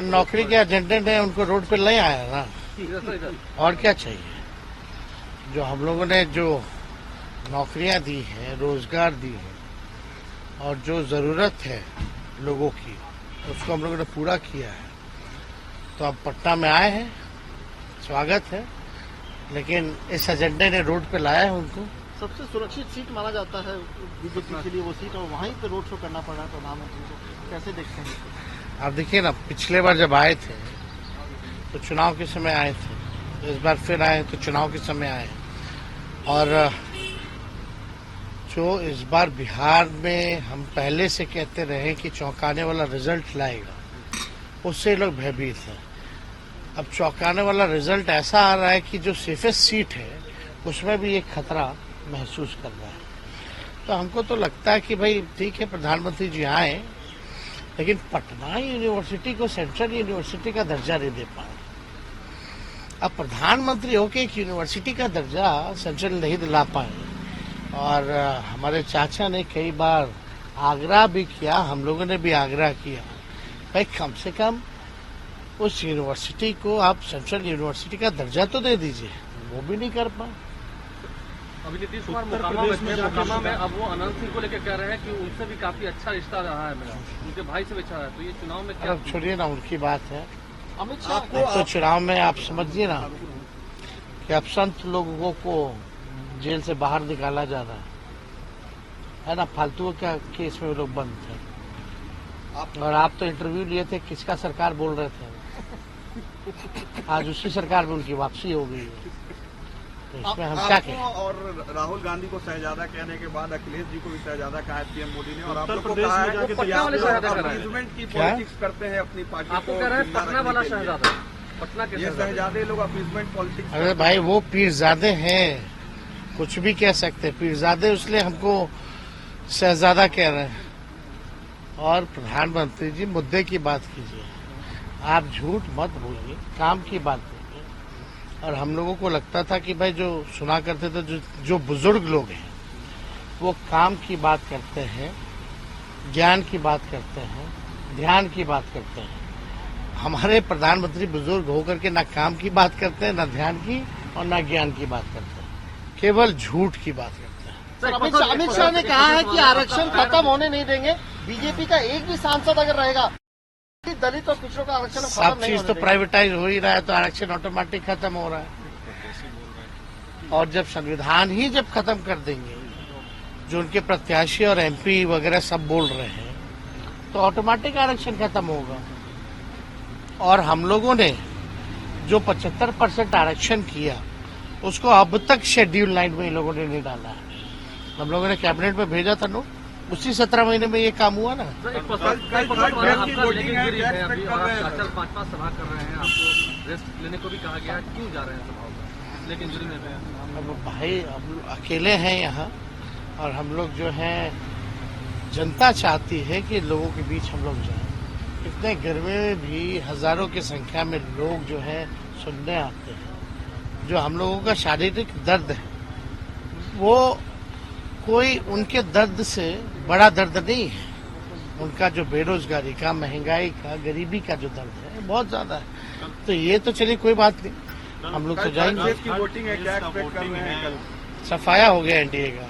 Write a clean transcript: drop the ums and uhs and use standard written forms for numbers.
नौकरी के एजेंडे ने उनको रोड पे ले आया ना, और क्या चाहिए। जो हम लोगों ने जो नौकरियां दी हैं, रोजगार दी है और जो जरूरत है लोगों की, उसको हम लोगों ने पूरा किया है। तो अब पटना में आए हैं, स्वागत है, लेकिन इस एजेंडे ने रोड पे लाया है उनको। सबसे सुरक्षित सीट माना जाता है बीजेपी के लिए वो सीट, और वहीं पे रोड शो करना पड़ रहा है प्रधानमंत्री को, कैसे देखते हैं? आप देखिए ना, पिछले बार जब आए थे तो चुनाव के समय आए थे, इस बार फिर आए तो चुनाव के समय आए। और जो इस बार बिहार में हम पहले से कहते रहे कि चौंकाने वाला रिजल्ट लाएगा, उससे लोग भयभीत हैं। अब चौंकाने वाला रिजल्ट ऐसा आ रहा है कि जो सेफेस्ट सीट है उसमें भी एक खतरा महसूस कर रहा है। तो हमको तो लगता है कि भाई ठीक है, प्रधानमंत्री जी आए, लेकिन पटना यूनिवर्सिटी को सेंट्रल यूनिवर्सिटी का दर्जा नहीं दे पाए। अब प्रधानमंत्री होके एक यूनिवर्सिटी का दर्जा सेंट्रल नहीं दिला पाए, और हमारे चाचा ने कई बार आग्रह भी किया, हम लोगों ने भी आग्रह किया, भाई कम से कम उस यूनिवर्सिटी को आप सेंट्रल यूनिवर्सिटी का दर्जा तो दे दीजिए। वो भी नहीं कर पाए। अभी नीतीश कुमार मोकामा में अब वो अनंत सिंह को लेकर कह रहे हैं कि उनसे भी काफी अच्छा रिश्ता रहा है मेरा, उनके भाई से भी अच्छा है। तो ये चुनाव में क्या? अब छोड़िए ना, उनकी बात है। अमित शाह तो चुनाव में आप समझिए ना कि अब संत लोगों को जेल से बाहर निकाला जा रहा है ना, फालतू का केस में वो लोग बंद थे। और आप तो इंटरव्यू लिए थे, किसका सरकार बोल रहे थे, आज उसी सरकार में उनकी वापसी हो गई है। तो इसमें हम क्या कहें। और राहुल गांधी को शहजादा कहने के बाद अखिलेश जी को भी शहजादा कहा है पीएम मोदी ने, और आप लोग को कहा है अपीजमेंट की पॉलिटिक्स करते हैं अपनी पार्टी को। आपको कह रहे हैं पटना वाला शहजादा, पटना के ये शहजादे लोग अपीजमेंट पॉलिटिक्स। अरे भाई, वो पीरजादे हैं, कुछ भी कह सकते हैं पीरजादे, इसलिए हमको शहजादा कह रहे हैं। और प्रधानमंत्री जी, मुद्दे की बात कीजिए, आप झूठ मत बोलिए, काम की बात बोलिए। और हम लोगों को लगता था कि भाई जो सुना करते थे, जो बुजुर्ग लोग हैं वो काम की बात करते हैं, ज्ञान की बात करते हैं, ध्यान की बात करते हैं। हमारे प्रधानमंत्री बुजुर्ग होकर के ना काम की बात करते हैं, ना ध्यान की और ना ज्ञान की बात करते हैं, केवल झूठ की बात करते हैं। अमित शाह ने कहा है कि आरक्षण खत्म होने नहीं देंगे, बीजेपी का एक भी सांसद अगर रहेगा दलित और पिछड़ों का आरक्षण सब चीज तो प्राइवेटाइज हो ही रहा है, तो आरक्षण ऑटोमेटिक खत्म हो रहा है। और जब संविधान ही जब खत्म कर देंगे, जो उनके प्रत्याशी और एमपी वगैरह सब बोल रहे हैं, तो ऑटोमेटिक आरक्षण खत्म होगा। और हम लोगों ने जो 75% आरक्षण किया, उसको अब तक शेड्यूल लाइन में इन लोगों ने नहीं डाला है। हम लोगों ने कैबिनेट में भेजा था नो, उसी 17 महीने में ये काम हुआ ना। पांचवा सभा कर रहे हैं, आपको रेस्ट लेने को भी कहा गया, क्यों जा रहे हैं सभाओं में, लेकिन जुड़ी में अब भाई हम अकेले हैं यहाँ, और हम लोग जो हैं, जनता चाहती है कि लोगों के बीच हम लोग जाएं। इतने गर्मी में भी हजारों की संख्या में लोग जो है सुनने आते हैं। जो हम लोगों का शारीरिक दर्द है, वो कोई उनके दर्द से बड़ा दर्द नहीं है। उनका जो बेरोजगारी का, महंगाई का, गरीबी का जो दर्द है बहुत ज्यादा है। तो ये तो चलिए कोई बात नहीं, हम लोग तो जाएंगे। वोटिंग है, क्या एक्सपेक्ट कर रहे हैं? सफाया हो गया एनडीए का।